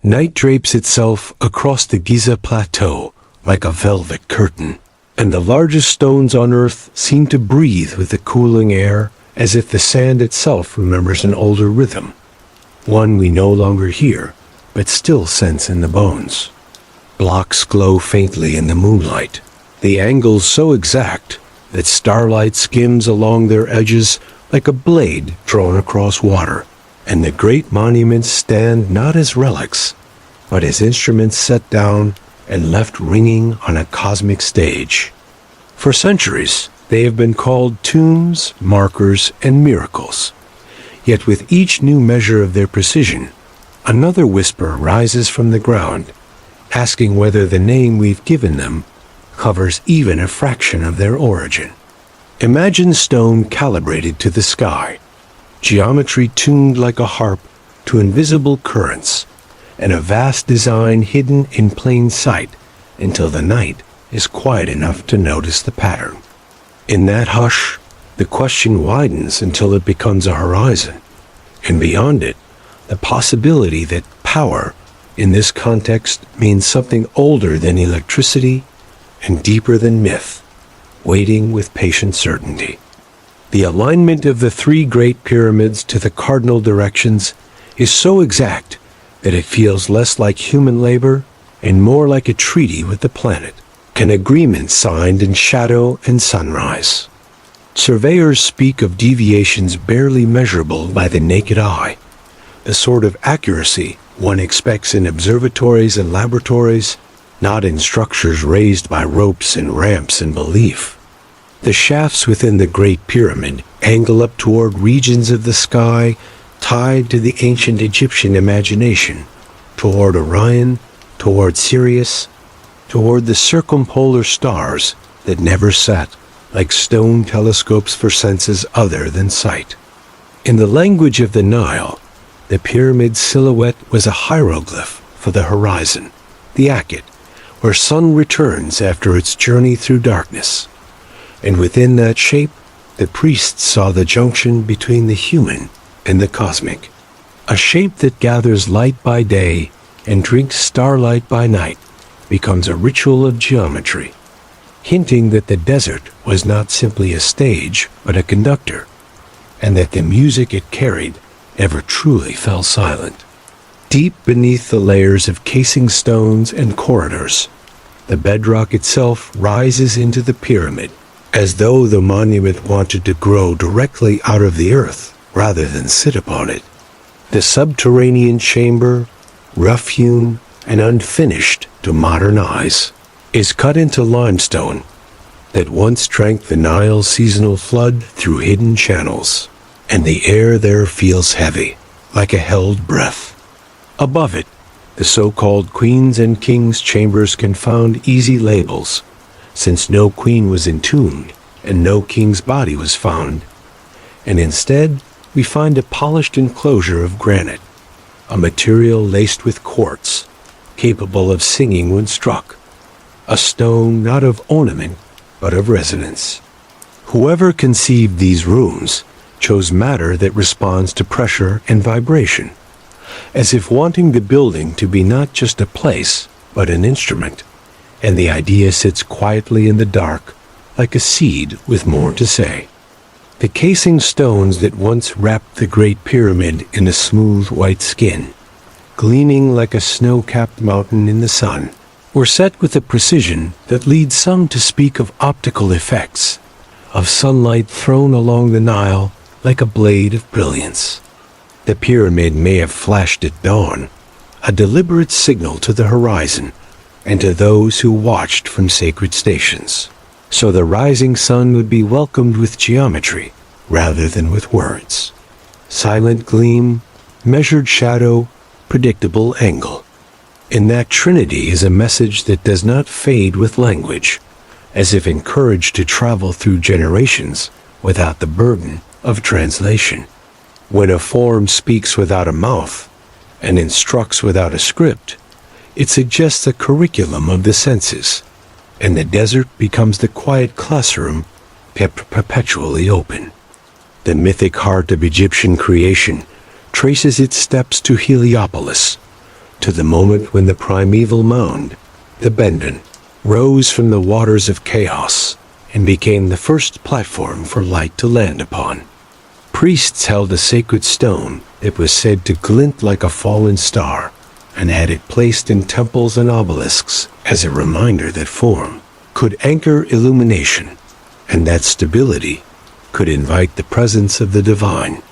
Night drapes itself across the Giza Plateau like a velvet curtain, and the largest stones on earth seem to breathe with the cooling air as if the sand itself remembers an older rhythm, one we no longer hear, but still sense in the bones. Blocks glow faintly in the moonlight, the angles so exact that starlight skims along their edges like a blade drawn across water, and the great monuments stand not as relics, but as instruments set down and left ringing on a cosmic stage. For centuries, they have been called tombs, markers, and miracles. Yet with each new measure of their precision, another whisper rises from the ground, asking whether the name we've given them covers even a fraction of their origin. Imagine stone calibrated to the sky, geometry tuned like a harp to invisible currents, and a vast design hidden in plain sight until the night is quiet enough to notice the pattern. In that hush, the question widens until it becomes a horizon, and beyond it, the possibility that power, in this context, means something older than electricity and deeper than myth, waiting with patient certainty. The alignment of the three great pyramids to the cardinal directions is so exact that it feels less like human labor and more like a treaty with the planet, an agreement signed in shadow and sunrise. Surveyors speak of deviations barely measurable by the naked eye, the sort of accuracy one expects in observatories and laboratories, not in structures raised by ropes and ramps in belief. The shafts within the Great Pyramid angle up toward regions of the sky tied to the ancient Egyptian imagination, toward Orion, toward Sirius, toward the circumpolar stars that never set, like stone telescopes for senses other than sight. In the language of the Nile, the pyramid's silhouette was a hieroglyph for the horizon, the Akhet, where sun returns after its journey through darkness. And within that shape, the priests saw the junction between the human and the cosmic, a shape that gathers light by day and drinks starlight by night, becomes a ritual of geometry, hinting that the desert was not simply a stage but a conductor, and that the music it carried never truly fell silent. Deep beneath the layers of casing stones and corridors, the bedrock itself rises into the pyramid, as though the monument wanted to grow directly out of the earth rather than sit upon it. The subterranean chamber, rough-hewn and unfinished to modern eyes, is cut into limestone that once drank the Nile's seasonal flood through hidden channels, and the air there feels heavy, like a held breath. Above it, the so-called queens and kings' chambers can found easy labels, since no queen was entombed and no king's body was found, and instead we find a polished enclosure of granite, a material laced with quartz, capable of singing when struck, a stone not of ornament but of resonance. Whoever conceived these rooms chose matter that responds to pressure and vibration, as if wanting the building to be not just a place but an instrument, and the idea sits quietly in the dark like a seed with more to say. The casing stones that once wrapped the Great Pyramid in a smooth white skin, gleaming like a snow-capped mountain in the sun, were set with a precision that leads some to speak of optical effects, of sunlight thrown along the Nile like a blade of brilliance. The pyramid may have flashed at dawn, a deliberate signal to the horizon and to those who watched from sacred stations, so the rising sun would be welcomed with geometry rather than with words. Silent gleam, measured shadow, predictable angle. In that trinity is a message that does not fade with language, as if encouraged to travel through generations without the burden of translation. When a form speaks without a mouth and instructs without a script, it suggests a curriculum of the senses, and the desert becomes the quiet classroom kept perpetually open. The mythic heart of Egyptian creation traces its steps to Heliopolis, to the moment when the primeval mound, the Bendon, rose from the waters of chaos and became the first platform for light to land upon. Priests held a sacred stone that was said to glint like a fallen star, and had it placed in temples and obelisks as a reminder that form could anchor illumination, and that stability could invite the presence of the divine.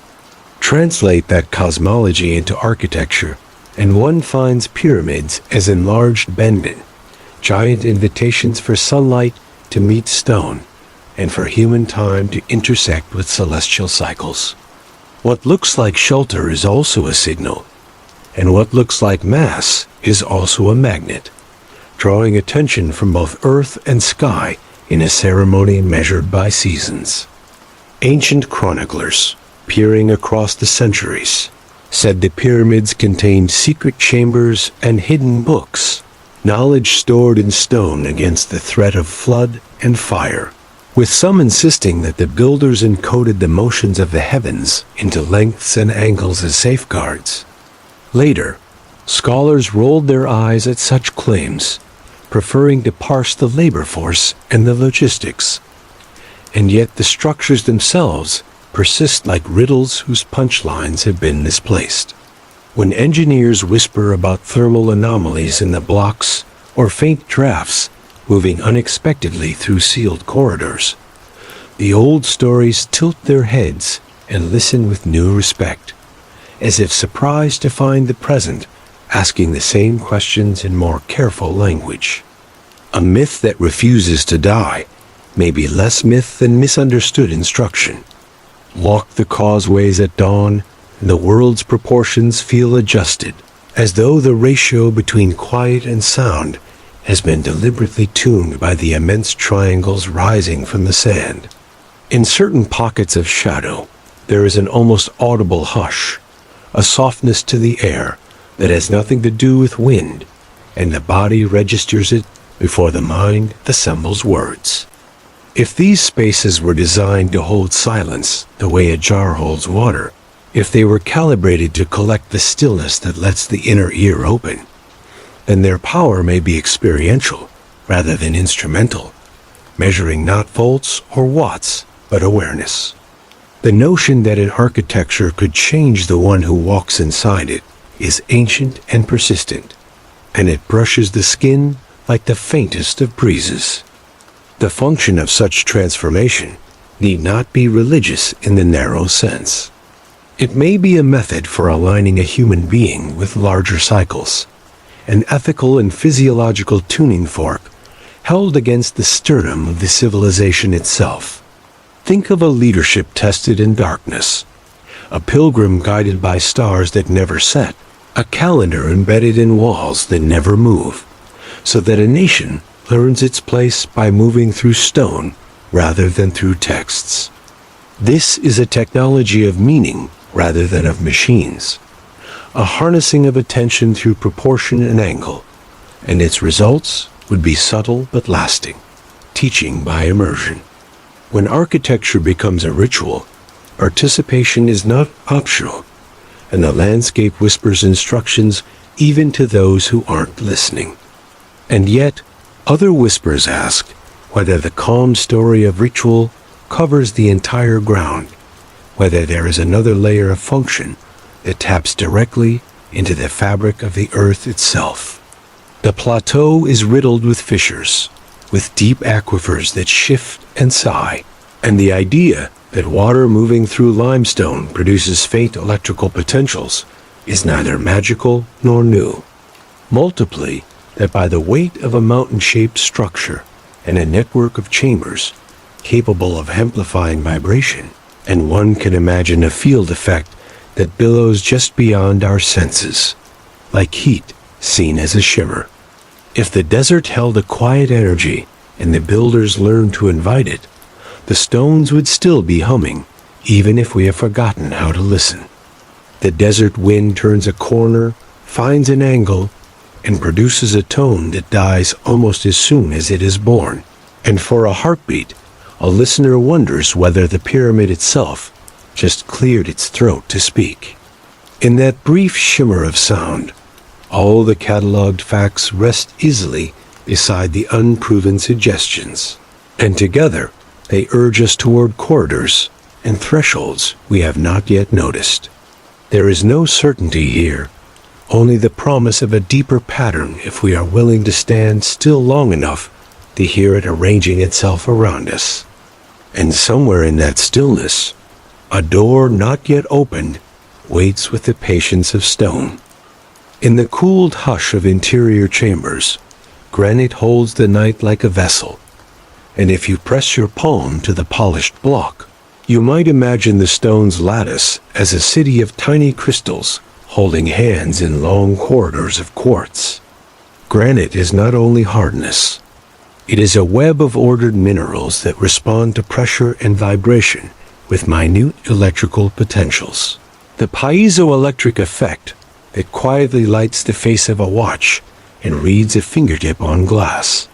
Translate that cosmology into architecture, and one finds pyramids as enlarged Bendon, giant invitations for sunlight to meet stone, and for human time to intersect with celestial cycles. What looks like shelter is also a signal, and what looks like mass is also a magnet, drawing attention from both earth and sky in a ceremony measured by seasons. Ancient chroniclers, peering across the centuries, said the pyramids contained secret chambers and hidden books, knowledge stored in stone against the threat of flood and fire, with some insisting that the builders encoded the motions of the heavens into lengths and angles as safeguards. Later, scholars rolled their eyes at such claims, preferring to parse the labor force and the logistics. And yet the structures themselves persist like riddles whose punchlines have been misplaced. When engineers whisper about thermal anomalies in the blocks or faint drafts moving unexpectedly through sealed corridors, the old stories tilt their heads and listen with new respect, as if surprised to find the present asking the same questions in more careful language. A myth that refuses to die may be less myth than misunderstood instruction. Walk the causeways at dawn, and the world's proportions feel adjusted, as though the ratio between quiet and sound has been deliberately tuned by the immense triangles rising from the sand. In certain pockets of shadow, there is an almost audible hush, a softness to the air that has nothing to do with wind, and the body registers it before the mind assembles words. If these spaces were designed to hold silence the way a jar holds water, if they were calibrated to collect the stillness that lets the inner ear open, then their power may be experiential rather than instrumental, measuring not volts or watts, but awareness. The notion that an architecture could change the one who walks inside it is ancient and persistent, and it brushes the skin like the faintest of breezes. The function of such transformation need not be religious in the narrow sense. It may be a method for aligning a human being with larger cycles, an ethical and physiological tuning fork held against the sternum of the civilization itself. Think of a leadership tested in darkness, a pilgrim guided by stars that never set, a calendar embedded in walls that never move, so that a nation learns its place by moving through stone rather than through texts. This is a technology of meaning rather than of machines, a harnessing of attention through proportion and angle, and its results would be subtle but lasting, teaching by immersion. When architecture becomes a ritual, participation is not optional, and the landscape whispers instructions even to those who aren't listening. And yet, other whispers ask whether the calm story of ritual covers the entire ground, whether there is another layer of function that taps directly into the fabric of the earth itself. The plateau is riddled with fissures, with deep aquifers that shift and sigh, and the idea that water moving through limestone produces faint electrical potentials is neither magical nor new. Multiply that by the weight of a mountain-shaped structure and a network of chambers capable of amplifying vibration, and one can imagine a field effect that billows just beyond our senses, like heat seen as a shimmer. If the desert held a quiet energy and the builders learned to invite it, the stones would still be humming, even if we have forgotten how to listen. The desert wind turns a corner, finds an angle, and produces a tone that dies almost as soon as it is born. And for a heartbeat, a listener wonders whether the pyramid itself just cleared its throat to speak. In that brief shimmer of sound, All the catalogued facts rest easily beside the unproven suggestions, and together they urge us toward corridors and thresholds we have not yet noticed. There is no certainty here, only the promise of a deeper pattern if we are willing to stand still long enough to hear it arranging itself around us. And somewhere in that stillness, a door not yet opened waits with the patience of stone. In the cooled hush of interior chambers, granite holds the night like a vessel, and if you press your palm to the polished block, you might imagine the stone's lattice as a city of tiny crystals holding hands in long corridors of quartz. Granite is not only hardness. It is a web of ordered minerals that respond to pressure and vibration with minute electrical potentials. The piezoelectric effect that quietly lights the face of a watch and reads a fingertip on glass.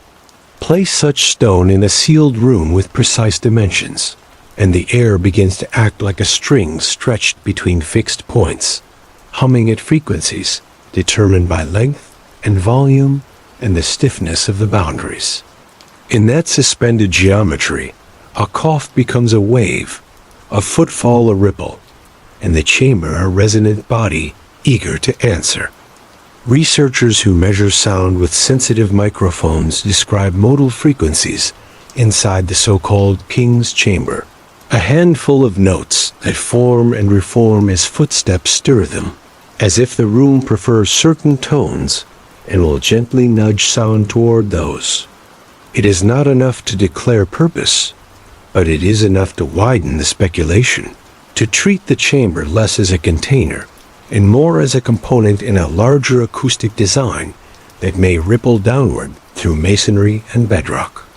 Place such stone in a sealed room with precise dimensions, and the air begins to act like a string stretched between fixed points, humming at frequencies determined by length and volume and the stiffness of the boundaries. In that suspended geometry, a cough becomes a wave, a footfall a ripple, and the chamber a resonant body eager to answer. Researchers who measure sound with sensitive microphones describe modal frequencies inside the so-called King's Chamber, a handful of notes that form and reform as footsteps stir them, as if the room prefers certain tones and will gently nudge sound toward those. It is not enough to declare purpose, but it is enough to widen the speculation, to treat the chamber less as a container and more as a component in a larger acoustic design that may ripple downward through masonry and bedrock.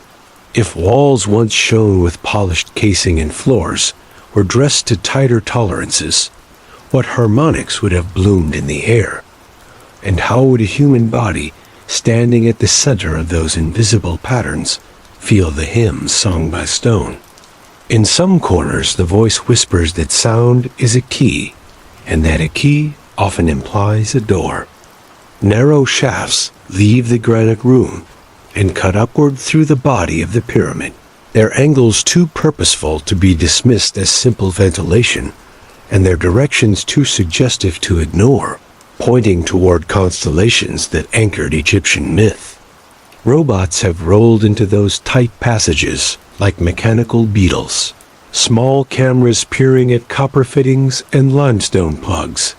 If walls once shone with polished casing and floors were dressed to tighter tolerances, what harmonics would have bloomed in the air? And how would a human body, standing at the center of those invisible patterns, feel the hymns sung by stone? In some corners, the voice whispers that sound is a key, and that a key often implies a door. Narrow shafts leave the granite room and cut upward through the body of the pyramid, their angles too purposeful to be dismissed as simple ventilation, and their directions too suggestive to ignore, pointing toward constellations that anchored Egyptian myth. Robots have rolled into those tight passages like mechanical beetles, small cameras peering at copper fittings and limestone plugs,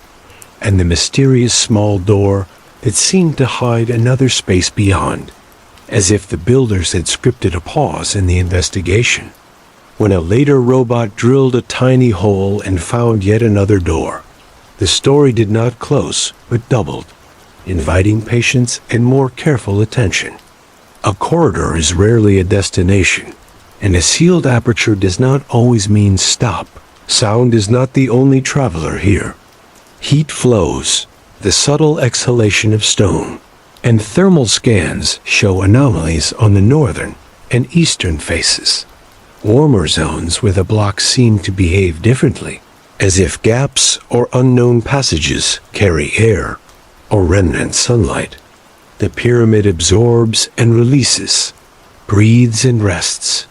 and the mysterious small door that seemed to hide another space beyond, as if the builders had scripted a pause in the investigation. When a later robot drilled a tiny hole and found yet another door, the story did not close, but doubled, inviting patience and more careful attention. A corridor is rarely a destination, and a sealed aperture does not always mean stop. Sound is not the only traveler here. Heat flows, the subtle exhalation of stone, and thermal scans show anomalies on the northern and eastern faces. Warmer zones where the blocks seem to behave differently, as if gaps or unknown passages carry air or remnant sunlight. The pyramid absorbs and releases, breathes and rests,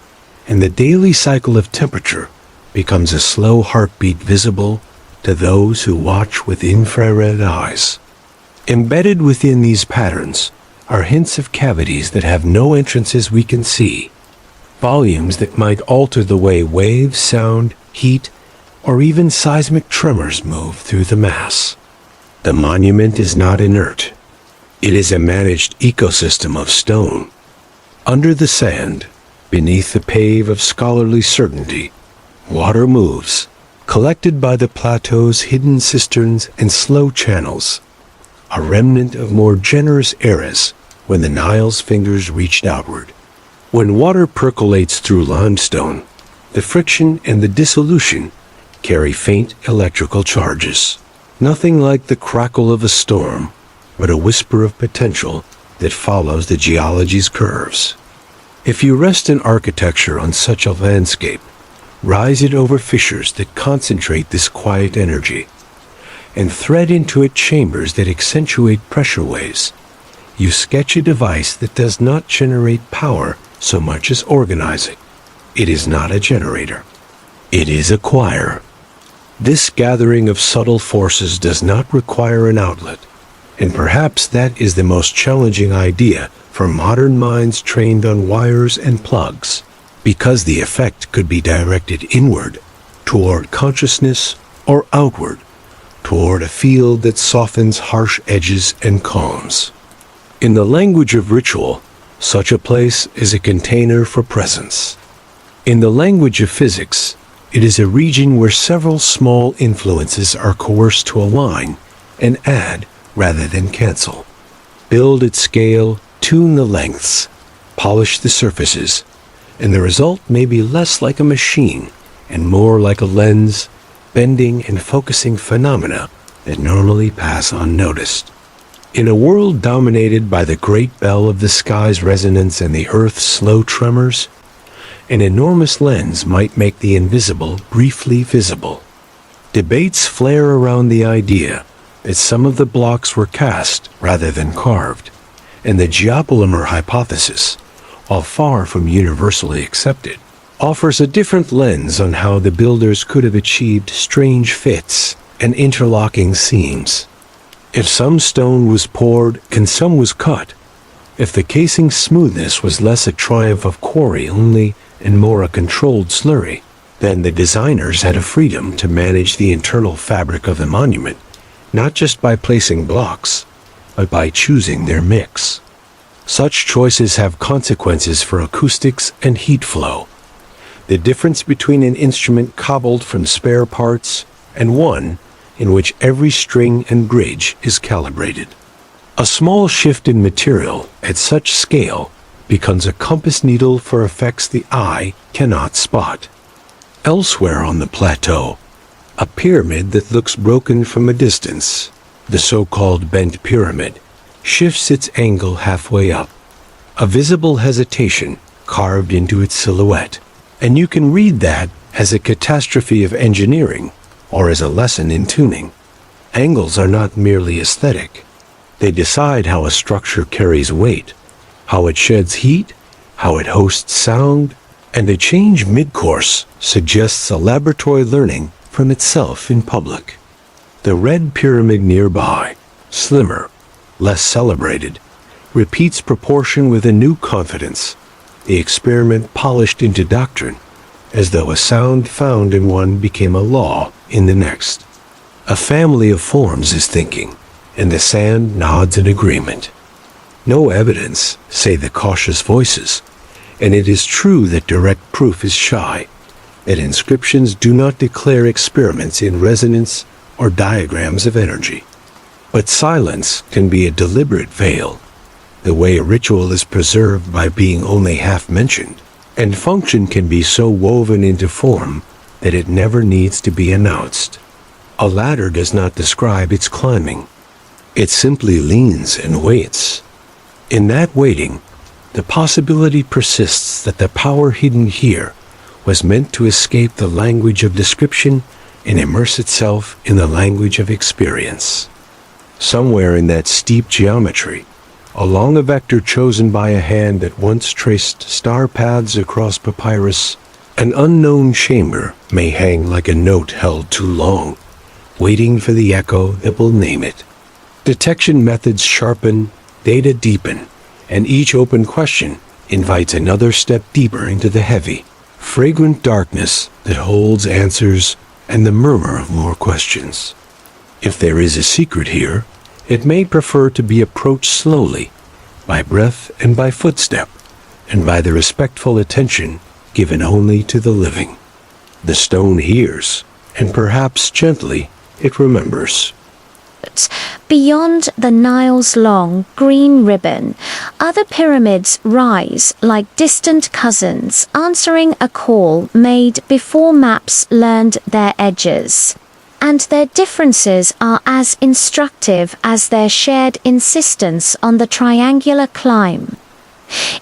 and the daily cycle of temperature becomes a slow heartbeat visible to those who watch with infrared eyes. Embedded within these patterns are hints of cavities that have no entrances we can see, volumes that might alter the way waves, sound, heat, or even seismic tremors move through the mass. The monument is not inert. It is a managed ecosystem of stone. Under the sand, beneath the pave of scholarly certainty, water moves, collected by the plateau's hidden cisterns and slow channels, a remnant of more generous eras when the Nile's fingers reached outward. When water percolates through limestone, the friction and the dissolution carry faint electrical charges. Nothing like the crackle of a storm, but a whisper of potential that follows the geology's curves. If you rest in architecture on such a landscape, rise it over fissures that concentrate this quiet energy, and thread into it chambers that accentuate pressure waves. You sketch a device that does not generate power so much as organize it. It is not a generator. It is a choir. This gathering of subtle forces does not require an outlet, and perhaps that is the most challenging idea for modern minds trained on wires and plugs, because the effect could be directed inward, toward consciousness, or outward, toward a field that softens harsh edges and calms. In the language of ritual, such a place is a container for presence. In the language of physics, it is a region where several small influences are coerced to align and add rather than cancel. Build at scale, tune the lengths, polish the surfaces, and the result may be less like a machine and more like a lens, bending and focusing phenomena that normally pass unnoticed. In a world dominated by the great bell of the sky's resonance and the earth's slow tremors, an enormous lens might make the invisible briefly visible. Debates flare around the idea that some of the blocks were cast rather than carved, and the geopolymer hypothesis, while far from universally accepted, offers a different lens on how the builders could have achieved strange fits and interlocking seams. If some stone was poured and some was cut, if the casing's smoothness was less a triumph of quarry only and more a controlled slurry, then the designers had a freedom to manage the internal fabric of the monument, not just by placing blocks, but by choosing their mix. Such choices have consequences for acoustics and heat flow. The difference between an instrument cobbled from spare parts and one in which every string and bridge is calibrated. A small shift in material at such scale becomes a compass needle for effects the eye cannot spot. Elsewhere on the plateau, a pyramid that looks broken from a distance, the so-called bent pyramid, shifts its angle halfway up, a visible hesitation carved into its silhouette, and you can read that as a catastrophe of engineering or as a lesson in tuning. Angles are not merely aesthetic. They decide how a structure carries weight, how it sheds heat, how it hosts sound, and a change mid-course suggests a laboratory learning from itself in public. The red pyramid nearby, slimmer, less celebrated, repeats proportion with a new confidence, the experiment polished into doctrine, as though a sound found in one became a law in the next. A family of forms is thinking, and the sand nods in agreement. No evidence, say the cautious voices, and it is true that direct proof is shy, that inscriptions do not declare experiments in resonance or diagrams of energy. But silence can be a deliberate veil, the way a ritual is preserved by being only half mentioned, and function can be so woven into form that it never needs to be announced. A ladder does not describe its climbing. It simply leans and waits. In that waiting, the possibility persists that the power hidden here was meant to escape the language of description and immerse itself in the language of experience. Somewhere in that steep geometry, along a vector chosen by a hand that once traced star paths across papyrus, an unknown chamber may hang like a note held too long, waiting for the echo that will name it. Detection methods sharpen, data deepen, and each open question invites another step deeper into the heavy, fragrant darkness that holds answers and the murmur of more questions. If there is a secret here, it may prefer to be approached slowly, by breath and by footstep, and by the respectful attention given only to the living. The stone hears, and perhaps gently it remembers. Beyond the Nile's long, green ribbon, other pyramids rise like distant cousins answering a call made before maps learned their edges. And their differences are as instructive as their shared insistence on the triangular climb.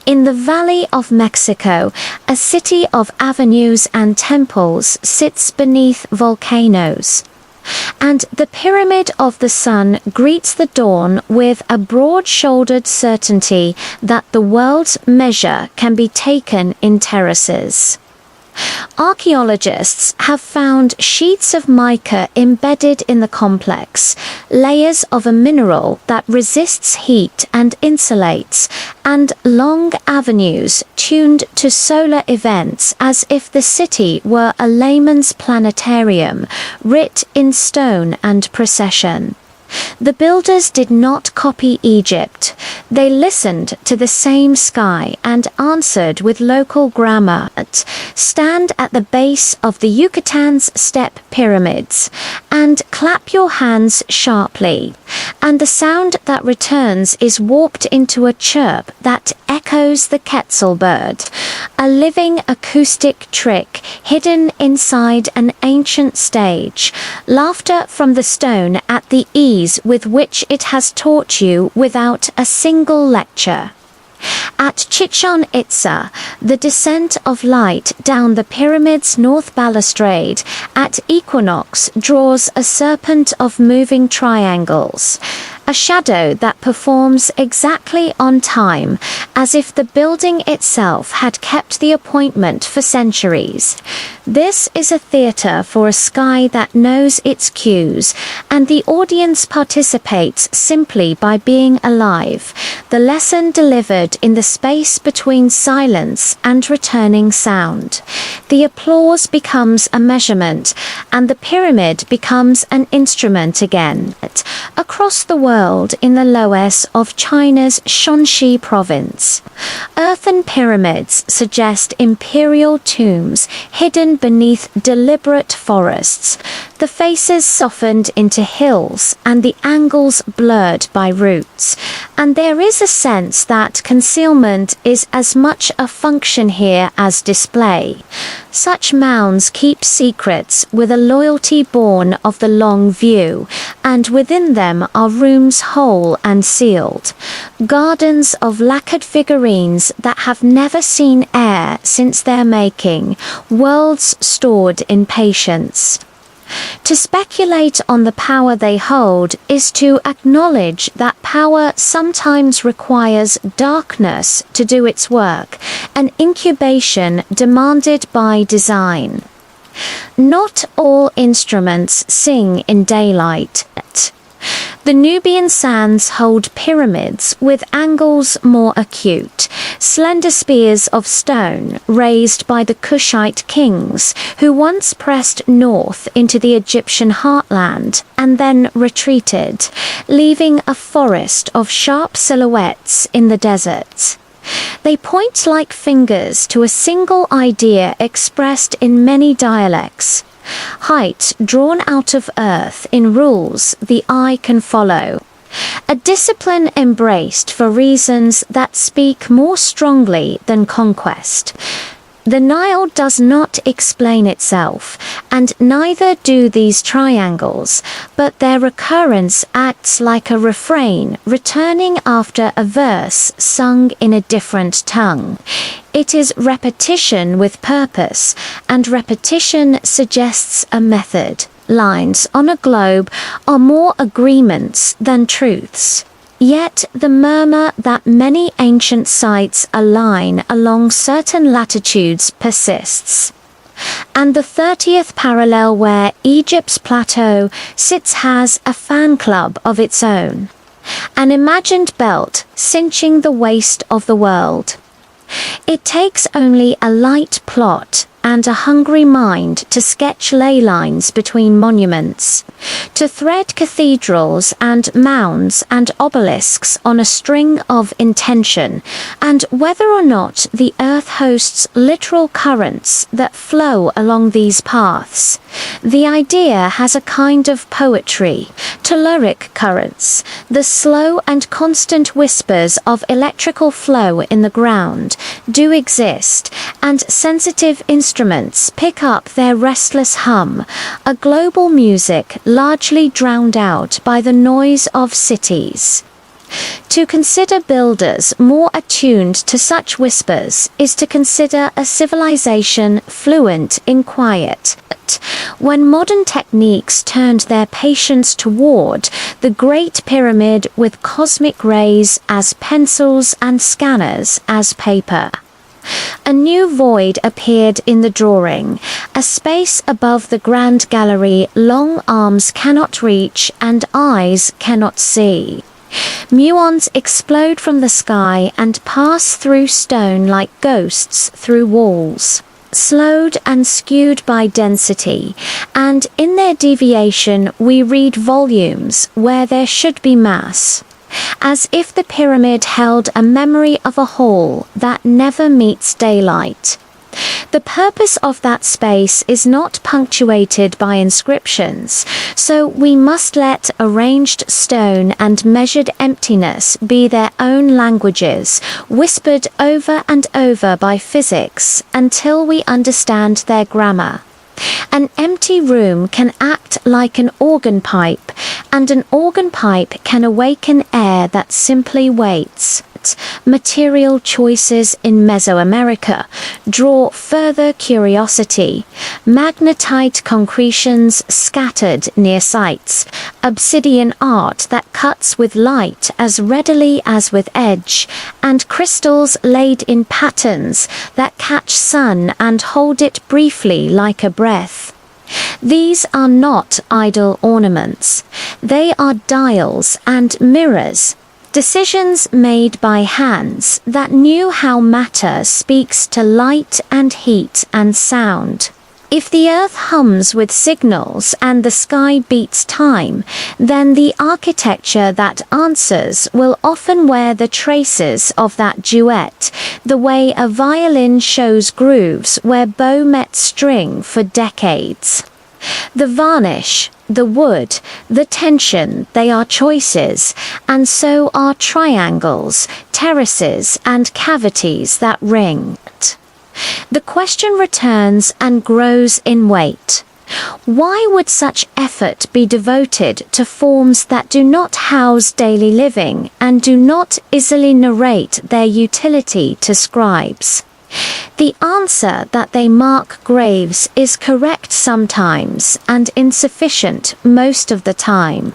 In the Valley of Mexico, a city of avenues and temples sits beneath volcanoes. And the pyramid of the sun greets the dawn with a broad-shouldered certainty that the world's measure can be taken in terraces. Archaeologists have found sheets of mica embedded in the complex, layers of a mineral that resists heat and insulates, and long avenues tuned to solar events as if the city were a layman's planetarium, writ in stone and procession. The builders did not copy Egypt. They listened to the same sky and answered with local grammar. Stand at the base of the Yucatan's step pyramids and clap your hands sharply, and the sound that returns is warped into a chirp that echoes the Quetzal bird, a living acoustic trick hidden inside an ancient stage, laughter from the stone at the ease with which it has taught you without a single lecture. At Chichen Itza, the descent of light down the pyramid's north balustrade at equinox draws a serpent of moving triangles, a shadow that performs exactly on time, as if the building itself had kept the appointment for centuries. This is a theatre for a sky that knows its cues, and the audience participates simply by being alive, the lesson delivered in the space between silence and returning sound. The applause becomes a measurement, and the pyramid becomes an instrument again. Across the world in the loess of China's Shanxi province, earthen pyramids suggest imperial tombs hidden beneath deliberate forests, the faces softened into hills and the angles blurred by roots, and there is a sense that concealment is as much a function here as display. Such mounds keep secrets with a loyalty born of the long view, and within them are rooms whole and sealed, gardens of lacquered figurines that have never seen air since their making, worlds stored in patience. To speculate on the power they hold is to acknowledge that power sometimes requires darkness to do its work, an incubation demanded by design. Not all instruments sing in daylight. The Nubian sands hold pyramids with angles more acute, slender spears of stone raised by the Kushite kings who once pressed north into the Egyptian heartland and then retreated, leaving a forest of sharp silhouettes in the deserts. They point like fingers to a single idea expressed in many dialects. Height drawn out of earth in rules the eye can follow. A discipline embraced for reasons that speak more strongly than conquest. The Nile does not explain itself, and neither do these triangles, but their recurrence acts like a refrain returning after a verse sung in a different tongue. It is repetition with purpose, and repetition suggests a method. Lines on a globe are more agreements than truths. Yet the murmur that many ancient sites align along certain latitudes persists. And the 30th parallel where Egypt's plateau sits has a fan club of its own, an imagined belt cinching the waist of the world. It takes only a light plot and a hungry mind to sketch ley lines between monuments, to thread cathedrals and mounds and obelisks on a string of intention, and whether or not the earth hosts literal currents that flow along these paths. The idea has a kind of poetry, telluric currents, the slow and constant whispers of electrical flow in the ground, do exist, and sensitive instruments pick up their restless hum, a global music largely drowned out by the noise of cities. To consider builders more attuned to such whispers is to consider a civilization fluent in quiet. When modern techniques turned their patience toward the Great Pyramid with cosmic rays as pencils and scanners as paper, a new void appeared in the drawing, a space above the grand gallery long arms cannot reach and eyes cannot see. Muons explode from the sky and pass through stone like ghosts through walls, slowed and skewed by density, and in their deviation we read volumes where there should be mass, as if the pyramid held a memory of a hall that never meets daylight. The purpose of that space is not punctuated by inscriptions, so we must let arranged stone and measured emptiness be their own languages, whispered over and over by physics until we understand their grammar. An empty room can act like an organ pipe, and an organ pipe can awaken air that simply waits. Material choices in Mesoamerica draw further curiosity. Magnetite concretions scattered near sites, obsidian art that cuts with light as readily as with edge, and crystals laid in patterns that catch sun and hold it briefly like a breath. These are not idle ornaments. They are dials and mirrors. Decisions made by hands that knew how matter speaks to light and heat and sound. If the earth hums with signals and the sky beats time, then the architecture that answers will often wear the traces of that duet, the way a violin shows grooves where bow met string for decades. The varnish, the wood, the tension, they are choices, and so are triangles, terraces, and cavities that ring. The question returns and grows in weight. Why would such effort be devoted to forms that do not house daily living and do not easily narrate their utility to scribes? The answer that they mark graves is correct sometimes and insufficient most of the time,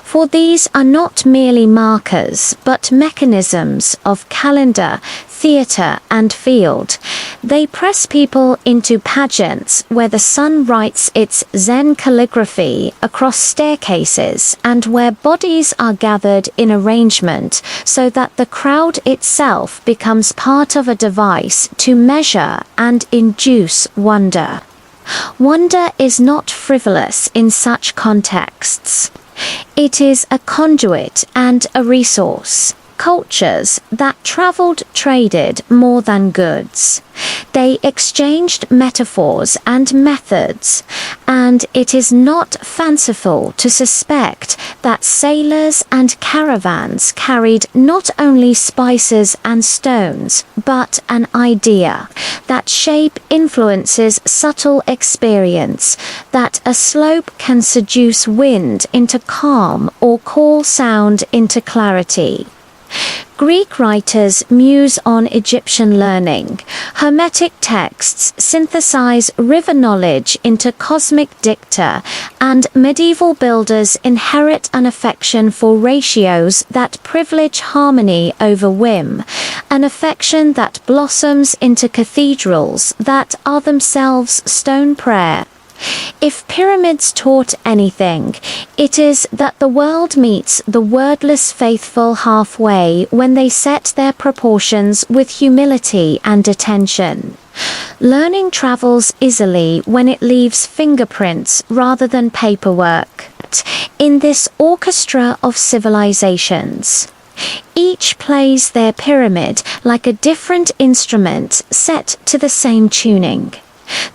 for these are not merely markers but mechanisms of calendar, theatre and field. They press people into pageants where the sun writes its Zen calligraphy across staircases and where bodies are gathered in arrangement so that the crowd itself becomes part of a device to measure and induce wonder. Wonder is not frivolous in such contexts. It is a conduit and a resource. Cultures that traveled traded more than goods. They exchanged metaphors and methods, and it is not fanciful to suspect that sailors and caravans carried not only spices and stones, but an idea, that shape influences subtle experience, that a slope can seduce wind into calm or call sound into clarity. Greek writers muse on Egyptian learning. Hermetic texts synthesize river knowledge into cosmic dicta, and medieval builders inherit an affection for ratios that privilege harmony over whim, an affection that blossoms into cathedrals that are themselves stone prayer. If pyramids taught anything, it is that the world meets the wordless faithful halfway when they set their proportions with humility and attention. Learning travels easily when it leaves fingerprints rather than paperwork. In this orchestra of civilizations, each plays their pyramid like a different instrument set to the same tuning.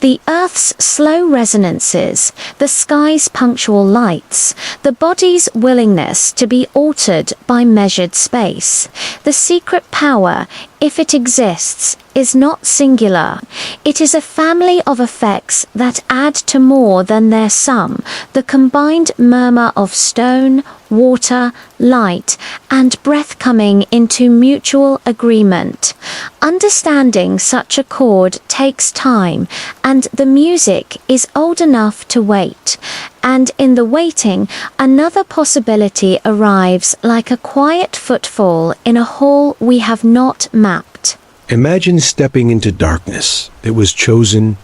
The Earth's slow resonances, the sky's punctual lights, the body's willingness to be altered by measured space. The secret power, if it exists, is not singular. It is a family of effects that add to more than their sum, the combined murmur of stone, water, light, and breath coming into mutual agreement. Understanding such a chord takes time, and the music is old enough to wait. And in the waiting, another possibility arrives like a quiet footfall in a hall we have not mapped. Imagine stepping into darkness that was chosen,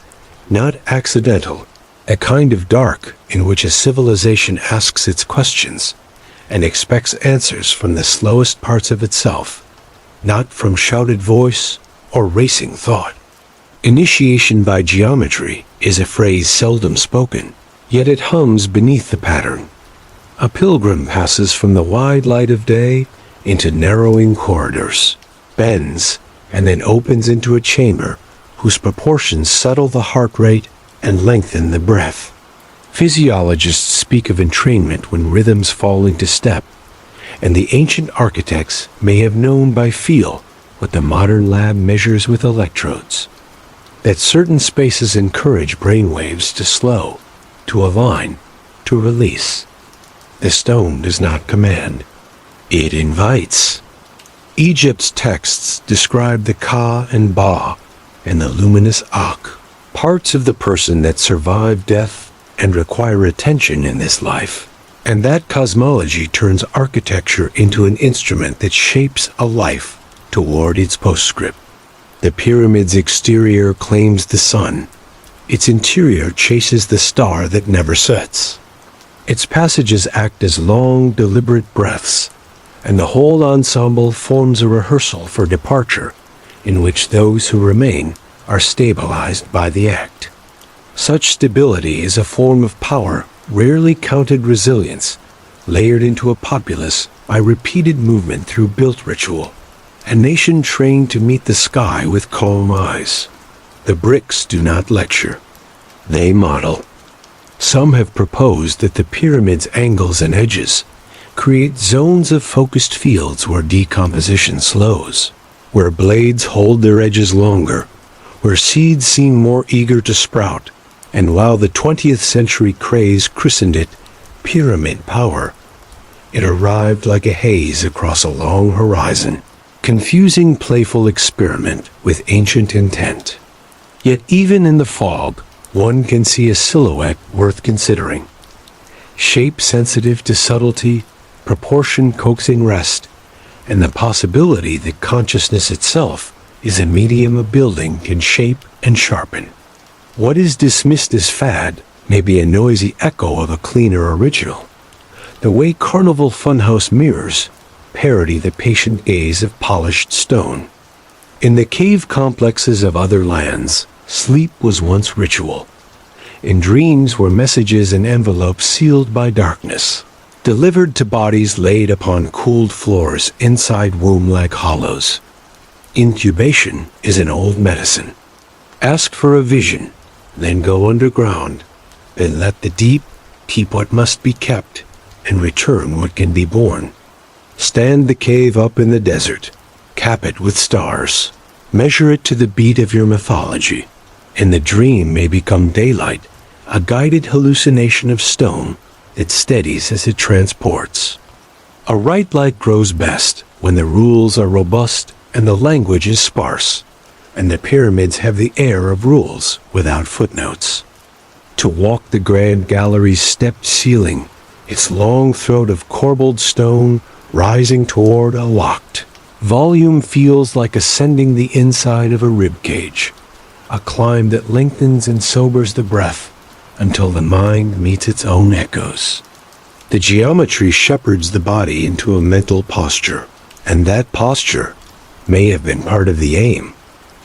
not accidental, a kind of dark in which a civilization asks its questions and expects answers from the slowest parts of itself, not from shouted voice or racing thought. Initiation by geometry is a phrase seldom spoken, yet it hums beneath the pattern. A pilgrim passes from the wide light of day into narrowing corridors, bends, and then opens into a chamber whose proportions settle the heart rate and lengthen the breath. Physiologists speak of entrainment when rhythms fall into step, and the ancient architects may have known by feel what the modern lab measures with electrodes. That certain spaces encourage brainwaves to slow, to align, to release. The stone does not command. It invites. Egypt's texts describe the Ka and Ba and the luminous Ak, parts of the person that survive death and require attention in this life. And that cosmology turns architecture into an instrument that shapes a life toward its postscript. The pyramid's exterior claims the sun. Its interior chases the star that never sets. Its passages act as long, deliberate breaths, and the whole ensemble forms a rehearsal for departure, in which those who remain are stabilized by the act. Such stability is a form of power, rarely counted resilience, layered into a populace by repeated movement through built ritual, a nation trained to meet the sky with calm eyes. The bricks do not lecture. They model. Some have proposed that the pyramid's angles and edges create zones of focused fields where decomposition slows, where blades hold their edges longer, where seeds seem more eager to sprout, and while the 20th century craze christened it pyramid power, it arrived like a haze across a long horizon, confusing playful experiment with ancient intent. Yet even in the fog, one can see a silhouette worth considering. Shape sensitive to subtlety, proportion coaxing rest, and the possibility that consciousness itself is a medium a building can shape and sharpen. What is dismissed as fad may be a noisy echo of a cleaner original. The way carnival funhouse mirrors parody the patient gaze of polished stone. In the cave complexes of other lands, sleep was once ritual. In dreams were messages and envelopes sealed by darkness, delivered to bodies laid upon cooled floors inside womb-like hollows. Incubation is an old medicine. Ask for a vision, then go underground, then let the deep keep what must be kept and return what can be born. Stand the cave up in the desert, cap it with stars, measure it to the beat of your mythology, and the dream may become daylight, a guided hallucination of stone that steadies as it transports. A right light grows best when the rules are robust and the language is sparse, and the pyramids have the air of rules without footnotes. To walk the grand gallery's stepped ceiling, its long throat of corbelled stone rising toward a locked volume feels like ascending the inside of a rib cage, a climb that lengthens and sobers the breath until the mind meets its own echoes. The geometry shepherds the body into a mental posture, and that posture may have been part of the aim.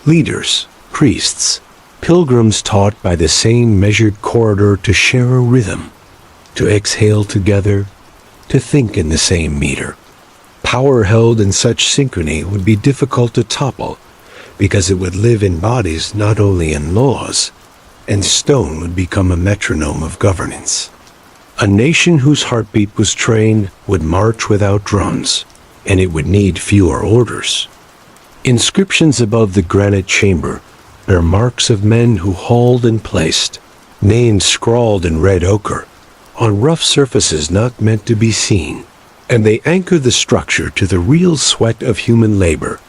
Leaders, priests, pilgrims taught by the same measured corridor to share a rhythm, to exhale together, to think in the same meter. Power held in such synchrony would be difficult to topple, because it would live in bodies not only in laws, and stone would become a metronome of governance. A nation whose heartbeat was trained would march without drums, and it would need fewer orders. Inscriptions above the granite chamber bear marks of men who hauled and placed, names scrawled in red ochre, on rough surfaces not meant to be seen, and they anchor the structure to the real sweat of human labor,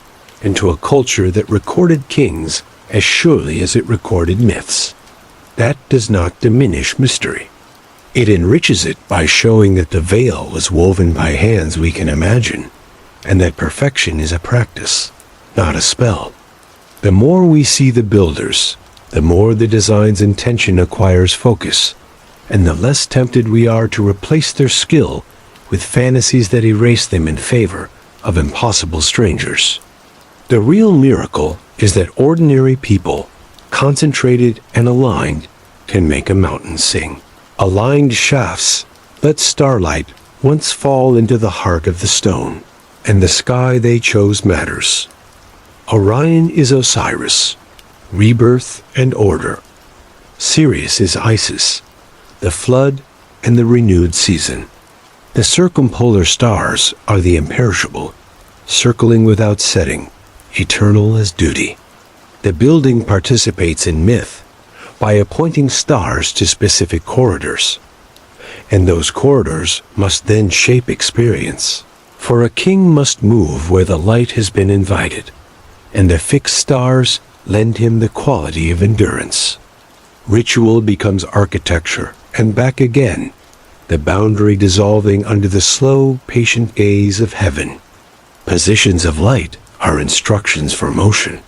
into a culture that recorded kings as surely as it recorded myths. That does not diminish mystery. It enriches it by showing that the veil was woven by hands we can imagine, and that perfection is a practice, not a spell. The more we see the builders, the more the design's intention acquires focus, and the less tempted we are to replace their skill with fantasies that erase them in favor of impossible strangers. The real miracle is that ordinary people, concentrated and aligned, can make a mountain sing. Aligned shafts let starlight once fall into the heart of the stone, and the sky they chose matters. Orion is Osiris, rebirth and order. Sirius is Isis, the flood and the renewed season. The circumpolar stars are the imperishable, circling without setting, eternal as duty. The building participates in myth by appointing stars to specific corridors, and those corridors must then shape experience. For a king must move where the light has been invited, and the fixed stars lend him the quality of endurance. Ritual becomes architecture, and back again, the boundary dissolving under the slow, patient gaze of heaven. Positions of light are instructions for motion.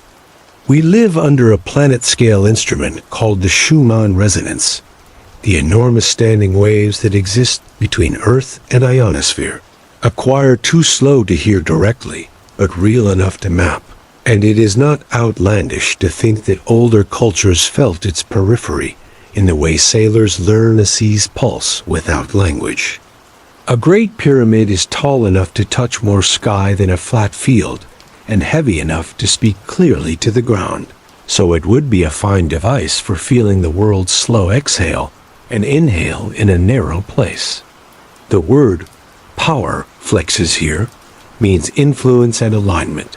We live under a planet-scale instrument called the Schumann resonance, the enormous standing waves that exist between Earth and ionosphere, a choir too slow to hear directly, but real enough to map. And it is not outlandish to think that older cultures felt its periphery in the way sailors learn a sea's pulse without language. A great pyramid is tall enough to touch more sky than a flat field, and heavy enough to speak clearly to the ground, so it would be a fine device for feeling the world's slow exhale and inhale in a narrow place. The word power flexes here means influence and alignment,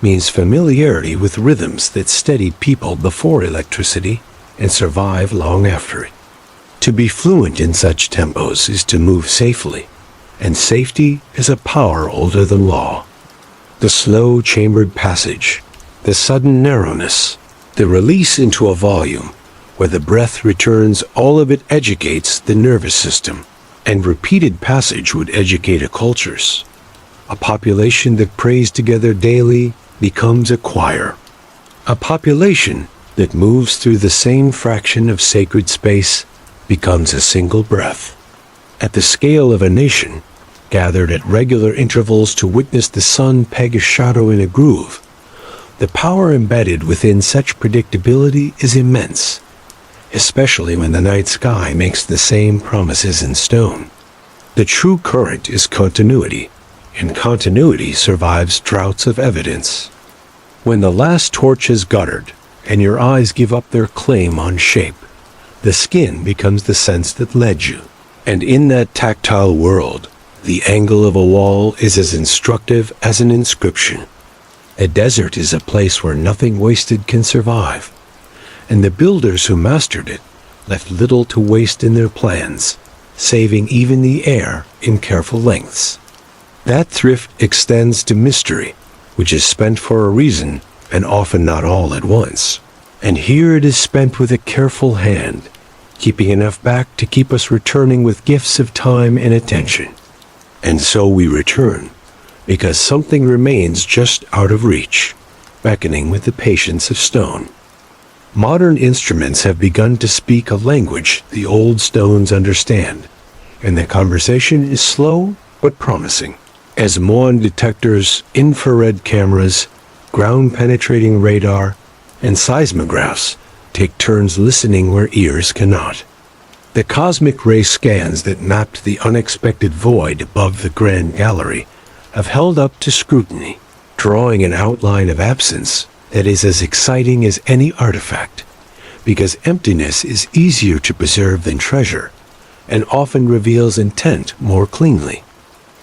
means familiarity with rhythms that steadied people before electricity and survive long after it. To be fluent in such tempos is to move safely, and safety is a power older than law. The slow chambered passage, the sudden narrowness, the release into a volume where the breath returns, all of it educates the nervous system, and repeated passage would educate a cultures. A population that prays together daily becomes a choir. A population that moves through the same fraction of sacred space becomes a single breath. At the scale of a nation, gathered at regular intervals to witness the sun peg a shadow in a groove, the power embedded within such predictability is immense, especially when the night sky makes the same promises in stone. The true current is continuity, and continuity survives droughts of evidence. When the last torch is guttered, and your eyes give up their claim on shape, the skin becomes the sense that led you. And in that tactile world, the angle of a wall is as instructive as an inscription. A desert is a place where nothing wasted can survive, and the builders who mastered it left little to waste in their plans, saving even the air in careful lengths. That thrift extends to mystery, which is spent for a reason, and often not all at once. And here it is spent with a careful hand, keeping enough back to keep us returning with gifts of time and attention. And so we return, because something remains just out of reach, beckoning with the patience of stone. Modern instruments have begun to speak a language the old stones understand, and the conversation is slow but promising. As muon detectors, infrared cameras, ground-penetrating radar, and seismographs take turns listening where ears cannot. The cosmic ray scans that mapped the unexpected void above the Grand Gallery have held up to scrutiny, drawing an outline of absence that is as exciting as any artifact, because emptiness is easier to preserve than treasure, and often reveals intent more cleanly.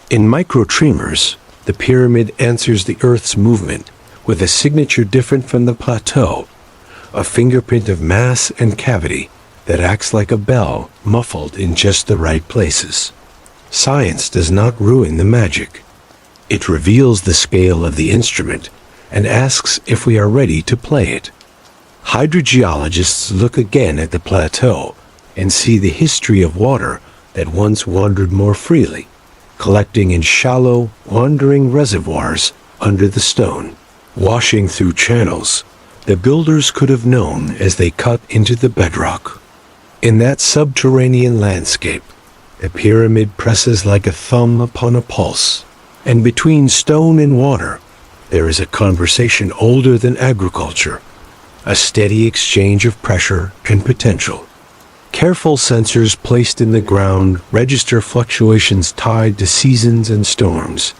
In microtremors, the pyramid answers the Earth's movement with a signature different from the plateau, a fingerprint of mass and cavity that acts like a bell muffled in just the right places. Science does not ruin the magic. It reveals the scale of the instrument and asks if we are ready to play it. Hydrogeologists look again at the plateau and see the history of water that once wandered more freely, collecting in shallow, wandering reservoirs under the stone, washing through channels the builders could have known as they cut into the bedrock. In that subterranean landscape, the pyramid presses like a thumb upon a pulse, and between stone and water, there is a conversation older than agriculture, a steady exchange of pressure and potential. Careful sensors placed in the ground register fluctuations tied to seasons and storms,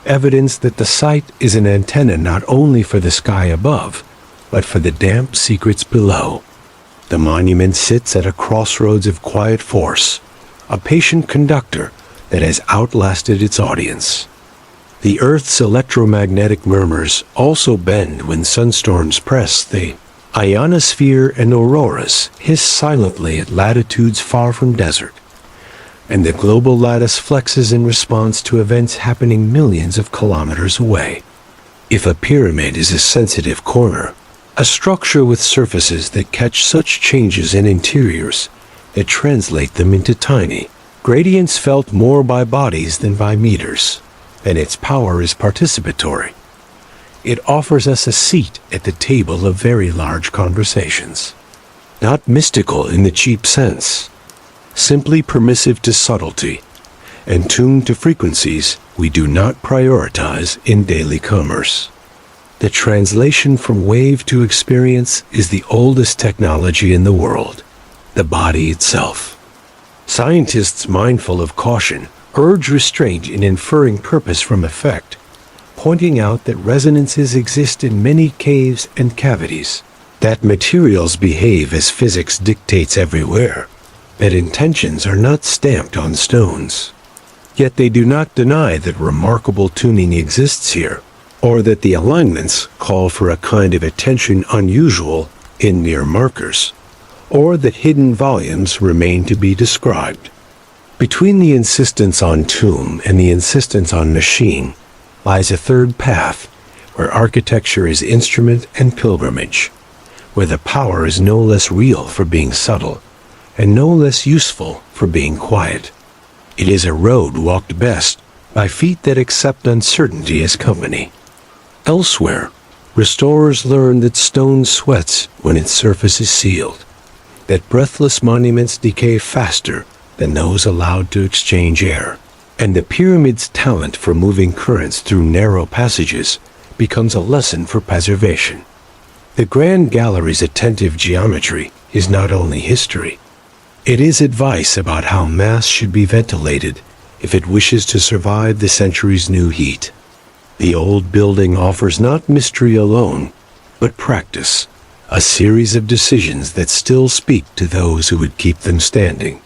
evidence that the site is an antenna not only for the sky above, but for the damp secrets below. The monument sits at a crossroads of quiet force, a patient conductor that has outlasted its audience. The Earth's electromagnetic murmurs also bend when sunstorms press. The ionosphere and auroras hiss silently at latitudes far from desert, and the global lattice flexes in response to events happening millions of kilometers away. If a pyramid is a sensitive corner, a structure with surfaces that catch such changes in interiors that translate them into tiny gradients felt more by bodies than by meters, then its power is participatory. It offers us a seat at the table of very large conversations. Not mystical in the cheap sense, simply permissive to subtlety, and tuned to frequencies we do not prioritize in daily commerce. The translation from wave to experience is the oldest technology in the world, the body itself. Scientists mindful of caution urge restraint in inferring purpose from effect, pointing out that resonances exist in many caves and cavities, that materials behave as physics dictates everywhere, that intentions are not stamped on stones. Yet they do not deny that remarkable tuning exists here, or that the alignments call for a kind of attention unusual in mere markers, or that hidden volumes remain to be described. Between the insistence on tune and the insistence on machine lies a third path, where architecture is instrument and pilgrimage, where the power is no less real for being subtle, and no less useful for being quiet. It is a road walked best by feet that accept uncertainty as company. Elsewhere, restorers learn that stone sweats when its surface is sealed, that breathless monuments decay faster than those allowed to exchange air, and the pyramid's talent for moving currents through narrow passages becomes a lesson for preservation. The Grand Gallery's attentive geometry is not only history, it is advice about how mass should be ventilated if it wishes to survive the century's new heat. The old building offers not mystery alone, but practice, a series of decisions that still speak to those who would keep them standing.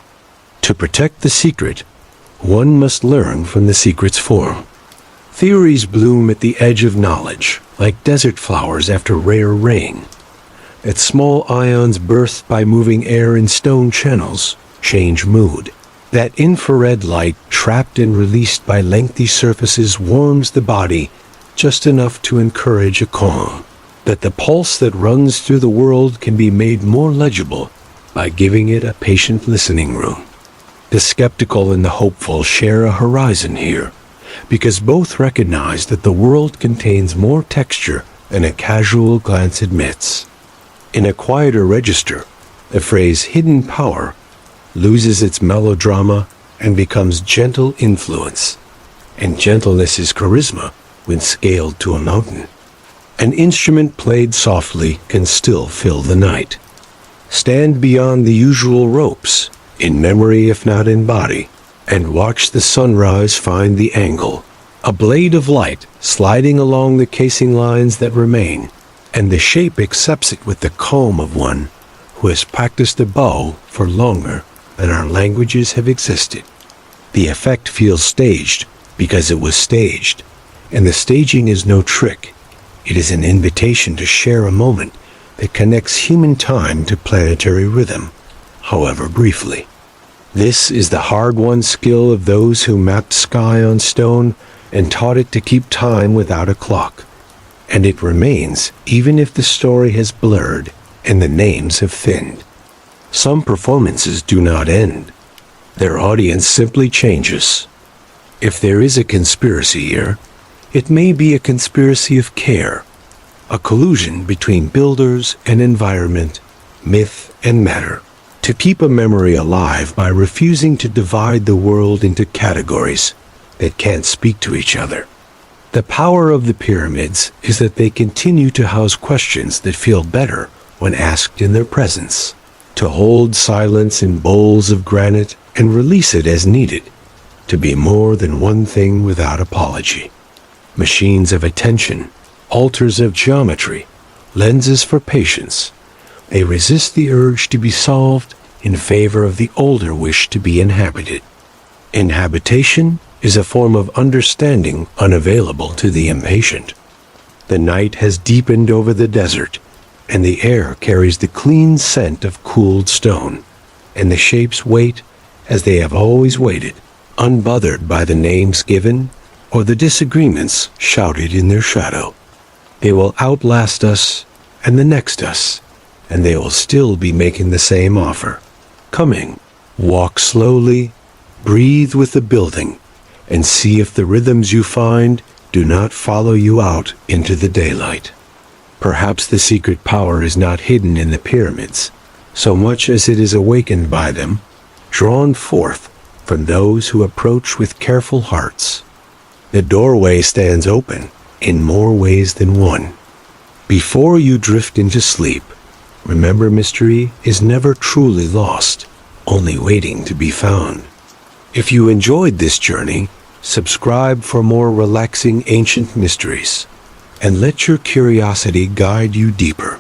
To protect the secret, one must learn from the secret's form. Theories bloom at the edge of knowledge, like desert flowers after rare rain. That small ions birthed by moving air in stone channels change mood. That infrared light trapped and released by lengthy surfaces warms the body just enough to encourage a calm. That the pulse that runs through the world can be made more legible by giving it a patient listening room. The skeptical and the hopeful share a horizon here, because both recognize that the world contains more texture than a casual glance admits. In a quieter register, the phrase hidden power loses its melodrama and becomes gentle influence, and gentleness is charisma when scaled to a mountain. An instrument played softly can still fill the night. Stand beyond the usual ropes, in memory if not in body, and watch the sunrise find the angle, a blade of light sliding along the casing lines that remain, and the shape accepts it with the calm of one who has practiced the bow for longer than our languages have existed. The effect feels staged because it was staged, and the staging is no trick. It is an invitation to share a moment that connects human time to planetary rhythm, however briefly. This is the hard-won skill of those who mapped sky on stone and taught it to keep time without a clock. And it remains even if the story has blurred and the names have thinned. Some performances do not end. Their audience simply changes. If there is a conspiracy here, it may be a conspiracy of care, a collusion between builders and environment, myth and matter, to keep a memory alive by refusing to divide the world into categories that can't speak to each other. The power of the pyramids is that they continue to house questions that feel better when asked in their presence, to hold silence in bowls of granite and release it as needed, to be more than one thing without apology. Machines of attention, altars of geometry, lenses for patience. They resist the urge to be solved in favor of the older wish to be inhabited. Inhabitation is a form of understanding unavailable to the impatient. The night has deepened over the desert, and the air carries the clean scent of cooled stone, and the shapes wait as they have always waited, unbothered by the names given or the disagreements shouted in their shadow. They will outlast us and the next us, and they will still be making the same offer. Coming, walk slowly, breathe with the building, and see if the rhythms you find do not follow you out into the daylight. Perhaps the secret power is not hidden in the pyramids, so much as it is awakened by them, drawn forth from those who approach with careful hearts. The doorway stands open in more ways than one. Before you drift into sleep, remember mystery is never truly lost, only waiting to be found. If you enjoyed this journey, subscribe for more relaxing ancient mysteries, and let your curiosity guide you deeper.